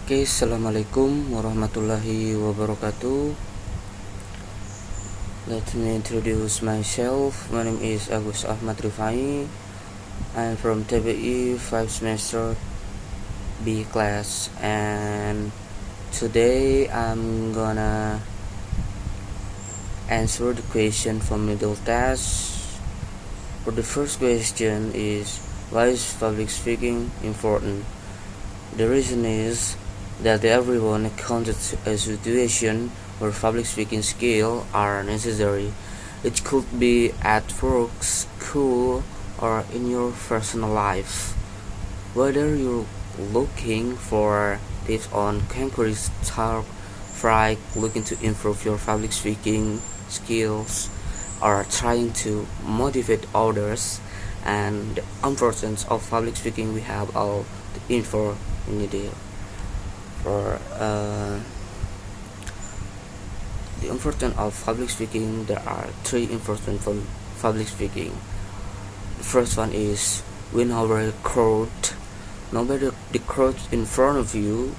Oke, assalamualaikum warahmatullahi wabarakatuh. Let me introduce myself. My name is Agus Akmad Rifai. I'm from TBI 5 semester B class, and today I'm gonna answer the question from middle test. For the first question is, why is public speaking important? The reason is that everyone encounters a situation where public speaking skills are necessary. It could be at work, school, or in your personal life. Whether you're looking for tips on conquering star fright, looking to improve your public speaking skills, or trying to motivate others, and the importance of public speaking, we have all the info in the for the importance of public speaking. There are three importance from public speaking. The first one is win over a crowd. No matter the crowd in front of you,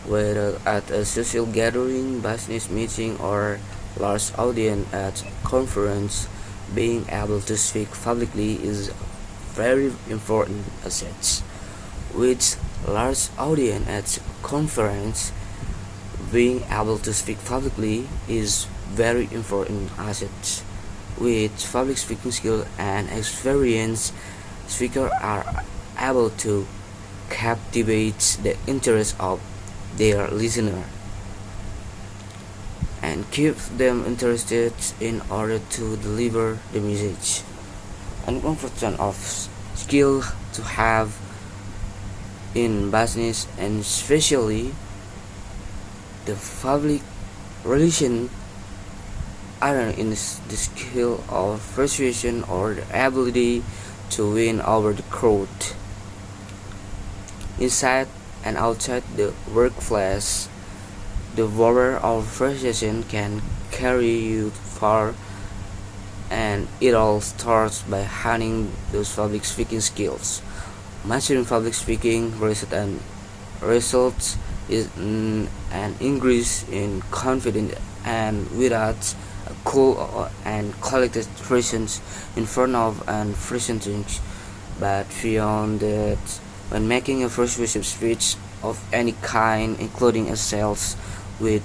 whether at a social gathering, business meeting, or large audience at conference, being able to speak publicly is very important asset. With large audience at conference, being able to speak publicly is very important asset. With public speaking skill and experience, speakers are able to captivate the interest of their listener and keep them interested in order to deliver the message. An important of skill to have in business, and especially the public relation, either in the skill of persuasion or the ability to win over the crowd. Inside and outside the workplace, the power of persuasion can carry you far, and it all starts by honing those public speaking skills. Mastering public speaking results in an increase in confidence, and without a cool and collected presence in front of and presenting. But beyond that, when making a persuasive speech of any kind, including a sales with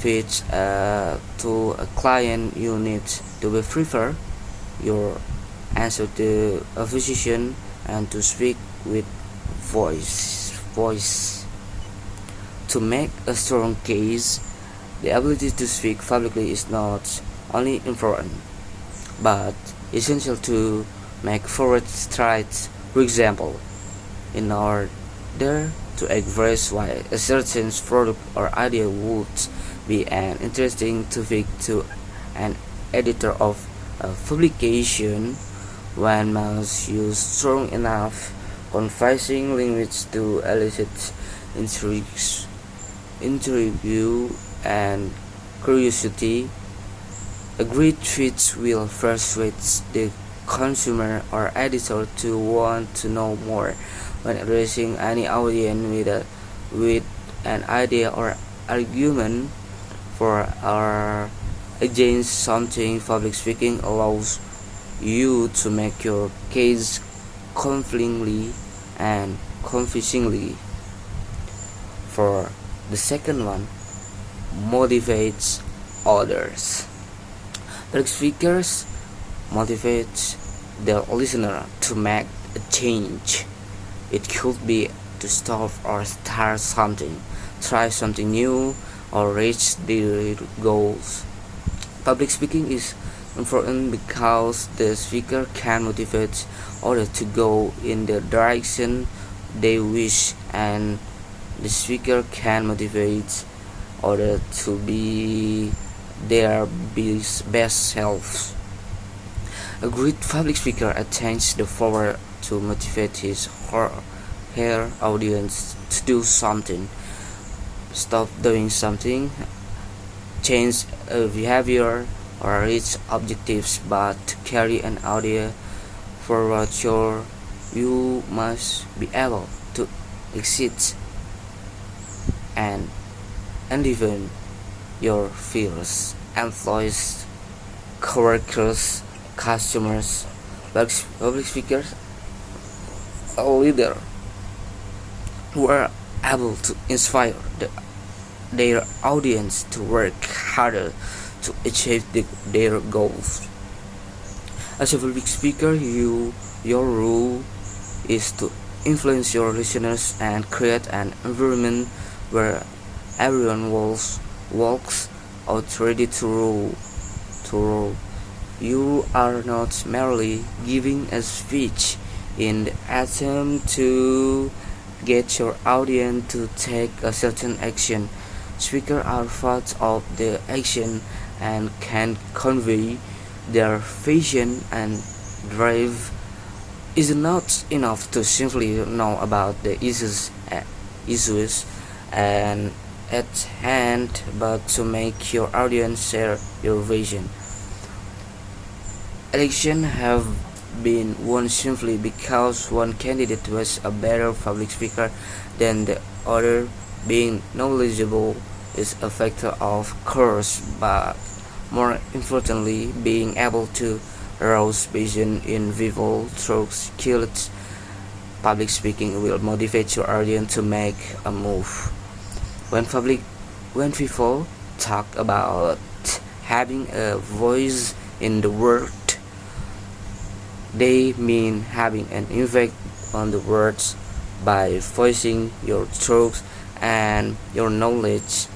pitch to a client, you need to be prepared your answer to a physician and to speak with voice. To make a strong case, the ability to speak publicly is not only important, but essential to make forward strides. For example, in order to express why a certain product or idea would be an interesting topic to an editor of a publication, one must use strong enough convincing language to elicit intrigue and curiosity. A great tweet will persuade the consumer or editor to want to know more. When addressing any audience with an idea or argument for or against something, public speaking allows you to make your case confidently and convincingly. For the second one, motivates others. Public speakers motivate their listener to make a change. It could be to stop or start something, try something new, or reach their goals. Public speaking is important because the speaker can motivate others to go in the direction they wish, and the speaker can motivate others to be their best selves. A great public speaker attains the power to motivate his or her audience to do something, stop doing something, change a behavior, or reach objectives. But to carry an idea forward, you must be able to exit and even your peers, employees, coworkers, customers. Public speakers, a leader who are able to inspire their audience to work harder to achieve their goals. As a public speaker, your role is to influence your listeners and create an environment where everyone walks out ready to rule. You are not merely giving a speech in the attempt to get your audience to take a certain action. Speakers are part of the action and can convey their vision and drive. Is not enough to simply know about the issues and at hand, but to make your audience share your vision. Elections have been won simply because one candidate was a better public speaker than the other. Being knowledgeable is a factor of course, but more importantly, being able to arouse vision in people through skilled public speaking will motivate your audience to make a move. When people talk about having a voice in the world, they mean having an impact on the world by voicing your thoughts and your knowledge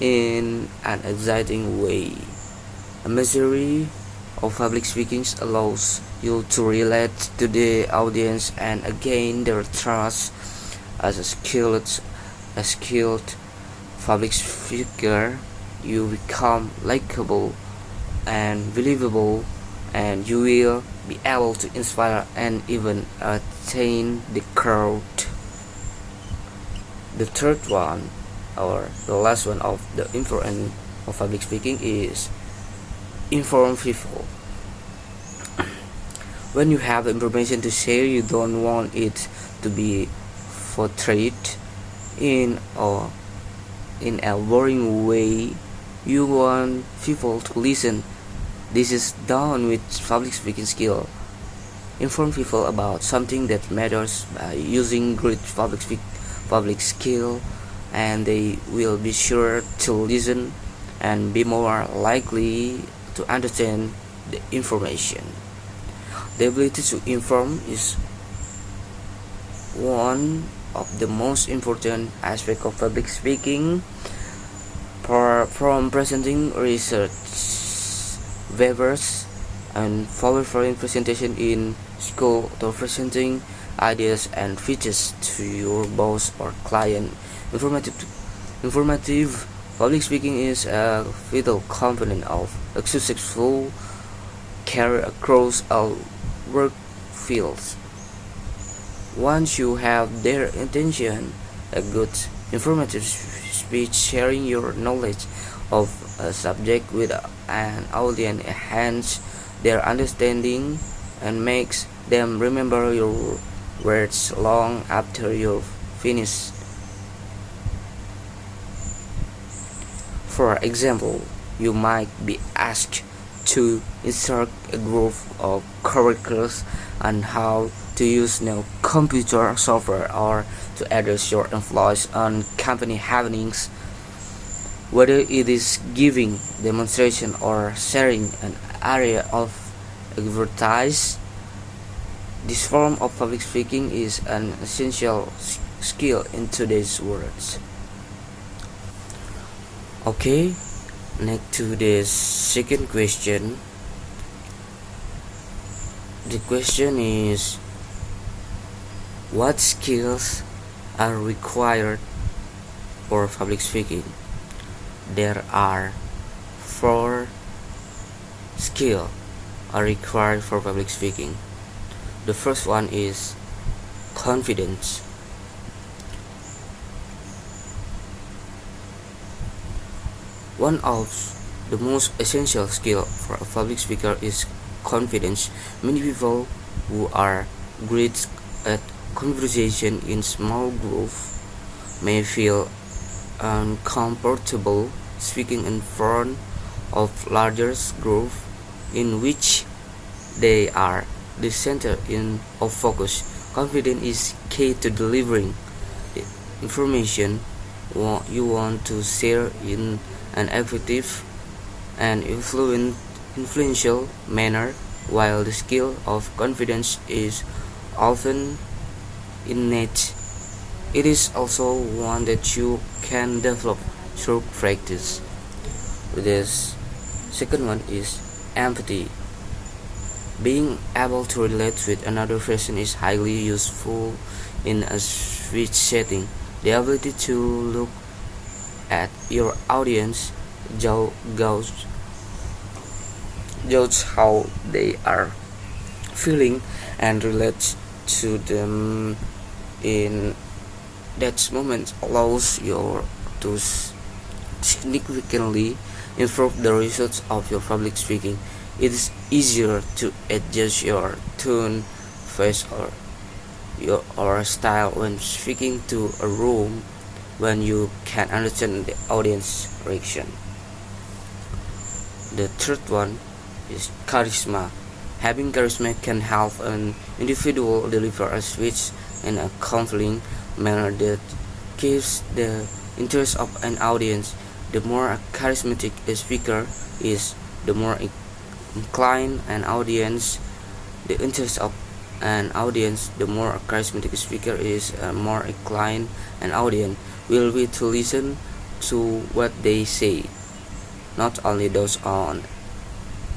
in an exciting way. A mastery of public speaking allows you to relate to the audience and gain their trust. As a skilled public speaker, you become likable and believable, and you will be able to inspire and even attain the crowd. The third one, or the last one of the importance of public speaking is inform people. When you have information to share, you don't want it to be portrayed in a boring way. You want people to listen. This is done with public speaking skill. Inform people about something that matters by using great public skill, and they will be sure to listen and be more likely to understand the information. The ability to inform is one of the most important aspects of public speaking. From presenting research papers and PowerPoint presentation in school to presenting ideas and features to your boss or client. Informative public speaking is a vital component of a successful career across all work fields. Once you have their attention, a good informative speech sharing your knowledge of a subject with an audience enhances their understanding and makes them remember your words long after you've finished. For example, you might be asked to instruct a group of coworkers on how to use new computer software or to address your employees on company happenings. Whether it is giving demonstration or sharing an area of expertise, this form of public speaking is an essential skill in today's world. Okay, next to the second question. The question is, what skills are required for public speaking? There are 4 skills are required for public speaking. The first one is confidence. One of the most essential skills for a public speaker is confidence. Many people who are great at conversation in small groups may feel uncomfortable speaking in front of larger groups in which they are the center of focus. Confidence is key to delivering the information you want to share in an effective and influential manner. While the skill of confidence is often innate, it is also one that you can develop through practice. This second one is empathy. Being able to relate with another person is highly useful in a speech setting. The ability to look at your audience, gauge how they are feeling, and relate to them in that moment allows you to significantly improve the results of your public speaking. It is easier to adjust your tone, voice, or style when speaking to a room when you can understand the audience reaction. The third one is charisma. Having charisma can help an individual deliver a speech in a compelling manner that keeps the interest of an audience. The more charismatic a speaker is, the more inclined an audience, the interest of an audience, the more charismatic a speaker is, more inclined an audience will be to listen to what they say. Not only those on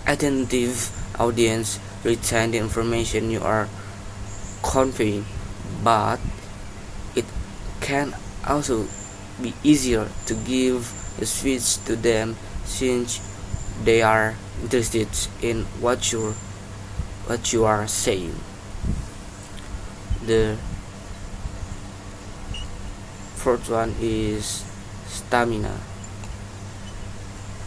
attentive audience retain the information you are conveying, but it can also be easier to give a speech to them since they are interested in what you are saying. The fourth one is stamina.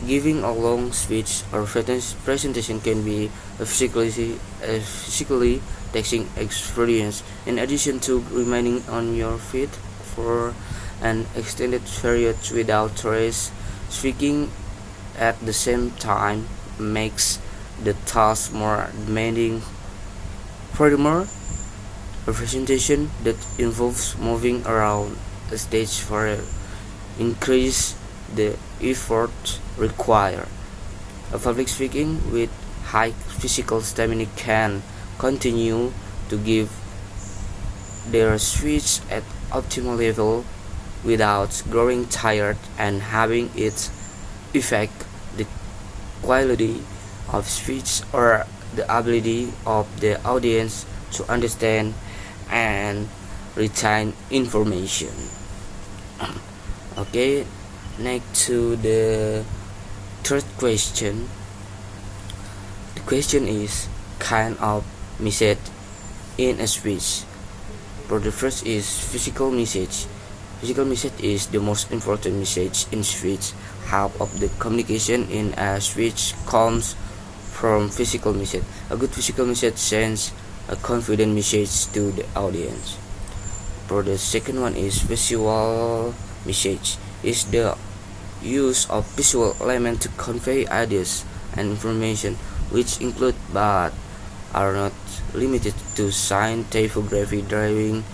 Giving a long speech or presentation can be a physically taxing experience. In addition to remaining on your feet for an extended period without rest, speaking at the same time makes the task more demanding. Furthermore, a presentation that involves moving around a stage for increase the effort required. A public speaking with high physical stamina can continue to give their speech at optimal level without growing tired and having its effect the quality of speech or the ability of the audience to understand and retain information. Okay, next to the third question. The question is kind of message in a speech. For the first is physical message. Physical message is the most important message in speech. Half of the communication in a speech comes from physical message. A good physical message sends a confident message to the audience. For the second one is visual message. Is the use of visual elements to convey ideas and information, which include but are not limited to sign, typography, drawing,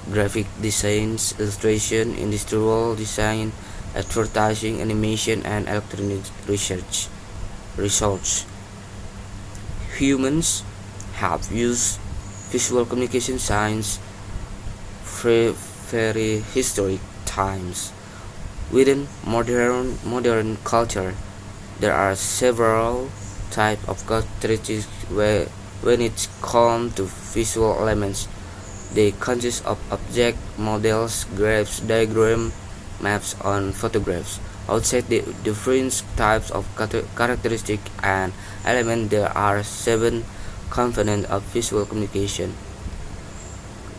graphic designs, illustration, industrial design, advertising, animation, and electronic research. Humans have used visual communication signs very historic times. Within modern culture, there are several types of characteristics when it comes to visual elements. They consist of object, models, graphs, diagrams, maps, and photographs. Outside the different types of characteristics and elements, there are 7 components of visual communication.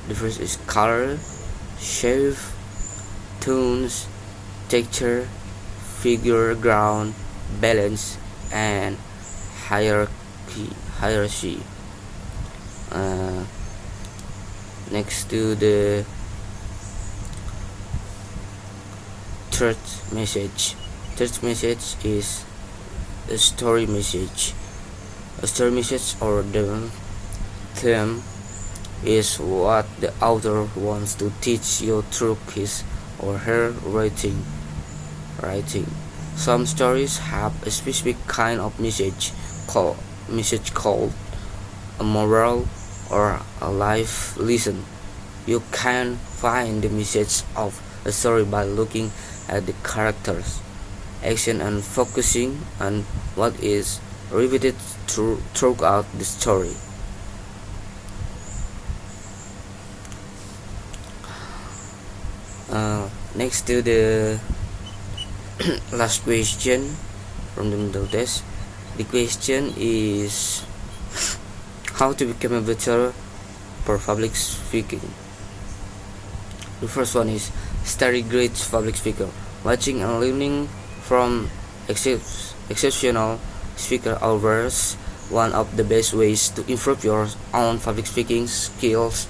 The first is color, shape, tones, texture, figure, ground, balance, and hierarchy. Next to the third message. Third message is a story message. A story message or the theme is what the author wants to teach you through his or her writing. Some stories have a specific kind of message called a moral or a life lesson. You can find the message of a story by looking at the characters, action, and focusing on what is repeated throughout the story. Next to the last question from the middle test. The question is how to become a better for public speaking. The first one is study great public speaker. Watching and learning from exceptional speaker offers one of the best ways to improve your own public speaking skills.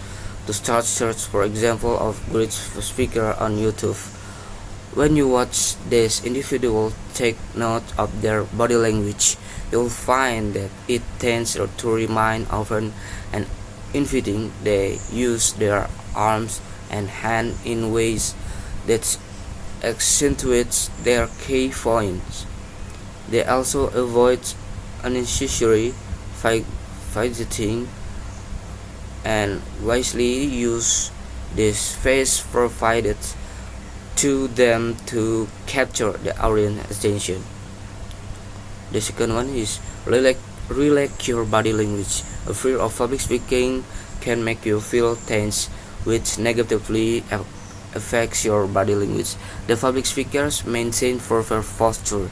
To start, search for example of great speaker on YouTube. When you watch this individual take note of their body language, you'll find that it tends to remain open and inviting. They use their arms and hands in ways that accentuates their key points. They also avoid unnecessary fidgeting and wisely use the space provided to them to capture the audience attention. The second one is relax your body language. A fear of public speaking can make you feel tense, which negatively affects your body language. The public speakers maintain proper posture,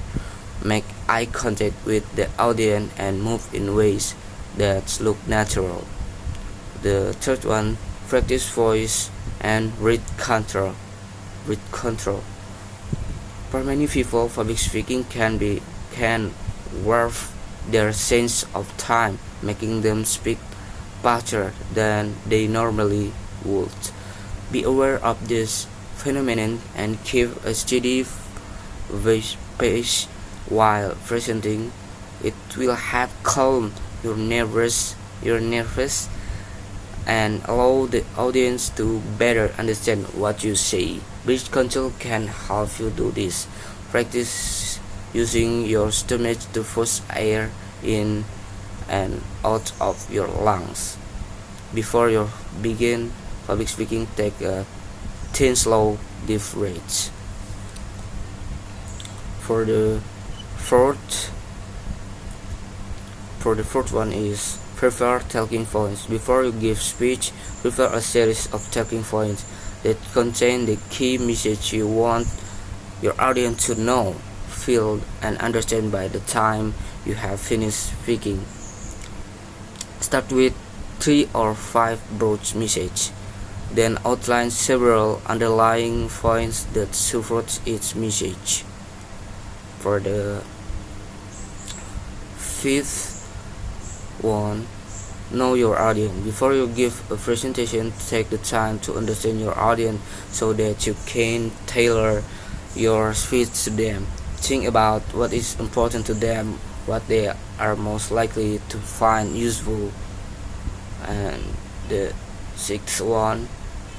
make eye contact with the audience, and move in ways that look natural. The third one, practice voice and read control. For many people, public speaking can warp their sense of time, making them speak faster than they normally would. Be aware of this phenomenon and keep a steady pace while presenting. It will help calm your nerves and allow the audience to better understand what you say. Breath control can help you do this. Practice using your stomach to force air in and out of your lungs. Before you begin public speaking, take a 10 slow deep breaths. For the fourth one is prepare talking points. Before you give speech, prepare a series of talking points that contain the key message you want your audience to know, feel, and understand by the time you have finished speaking. Start with 3 or 5 broad messages, then outline several underlying points that support each message. For the fifth one, know your audience. Before you give a presentation, take the time to understand your audience so that you can tailor your speech to them. Think about what is important to them, what they are most likely to find useful. And the sixth one,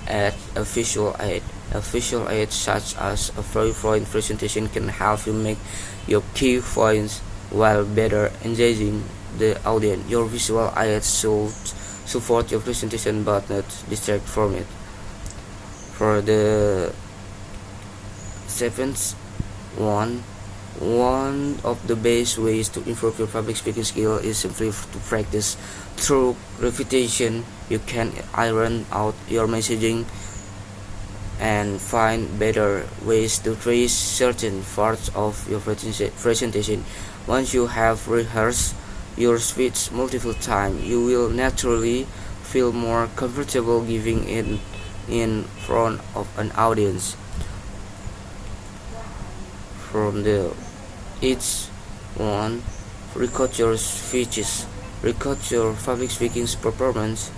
add a visual aid. A visual aid such as a PowerPoint presentation can help you make your key points while better engaging the audience. Your visual aids should support your presentation but not distract from it. For the seventh one of the best ways to improve your public speaking skill is simply to practice. Through repetition, you can iron out your messaging and find better ways to trace certain parts of your presentation. Once you have rehearsed your speech multiple times, you will naturally feel more comfortable giving it in front of an audience. From the each one, record your speeches. Record your public speaking performance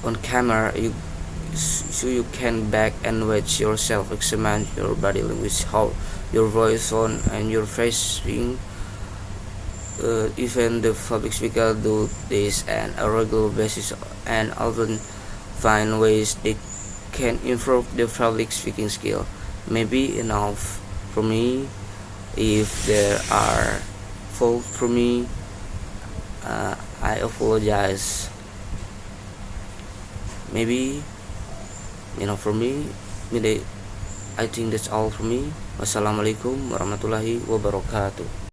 on camera. You so you can back and watch yourself, examine your body language, how your voice tone and your face being. Even the public speaker do this on a regular basis and often find ways they can improve their public speaking skill. Maybe enough for me. If there are faults for me, I apologize. Maybe enough for me. Maybe I think that's all for me. Wassalamualaikum warahmatullahi wabarakatuh.